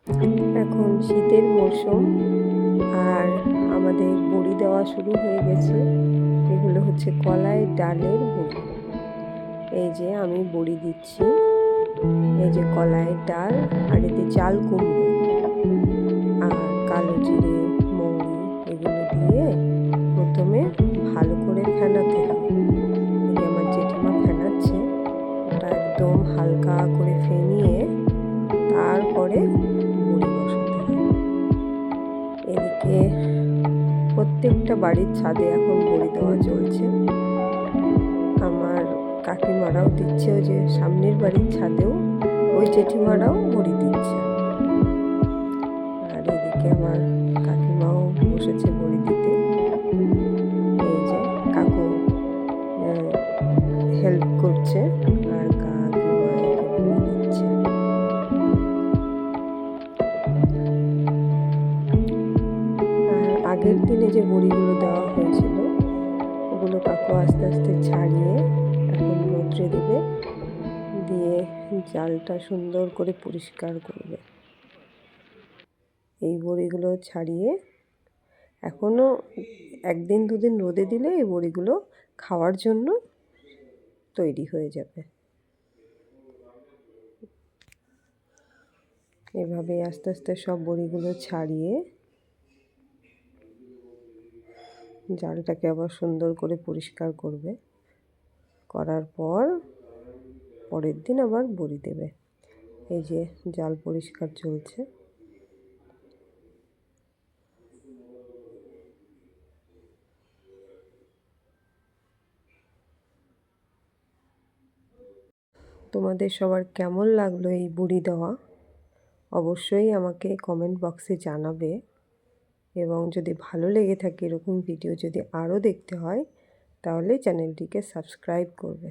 এখন শীতের মরশুম আর আমাদের বড়ি দেওয়া শুরু হয়ে গেছে। এগুলো হচ্ছে কলাই ডালের বড়ি। এই যে আমি বড়ি দিচ্ছি, এই যে কলাইয়ের ডাল আর এতে চাল কুমড়ো আর কালো জিরে মৌরি এগুলো দিয়ে প্রথমে ভালো করে ফেনাতে হয়। এই যে আমার জেঠিমা ফেনাচ্ছে, ওটা একদম হালকা করে ফেনিয়ে তারপরে বড়ি বসাতে হয়। এদিকে প্রত্যেকটা বাড়ির ছাদে এখন বড়ি দেওয়া চলছে। আমার কাকিমারাও দিচ্ছে, ওই যে সামনের বাড়ির ছাদেও ওই জেঠিমারাও বড়ি দিচ্ছে। আর এদিকে আমার কাকিমাও বসেছে বড়ি দিতে। এই যে কাকু হেল্প করছে আর কাকিমা বড়ি দিচ্ছে। আর আগের দিনে যে বড়িগুলো দেওয়া হয়েছিল ওগুলো কাকু আস্তে আস্তে ছাড়িয়ে এখন রোদ্রে দেবে, দিয়ে জালটা সুন্দর করে পরিষ্কার করবে। এই বড়িগুলো ছাড়িয়ে এখনও একদিন দুদিন রোদে দিলে এই বড়িগুলো খাওয়ার জন্য তৈরি হয়ে যাবে। এভাবে আস্তে আস্তে সব বড়িগুলো ছাড়িয়ে জালটাকে আবার সুন্দর করে পরিষ্কার করবে, করার পর পরের দিন আবার বড়ি দেবে। এই যে জাল পরিষ্কার চলছে। তোমাদের সবার কেমন লাগলো এই বড়ি দেওয়া অবশ্যই আমাকে কমেন্ট বক্সে জানাবে, এবং যদি ভালো লেগে থাকে এরকম ভিডিও যদি আরও দেখতে হয় তাহলে চ্যানেলটিকে সাবস্ক্রাইব করবে।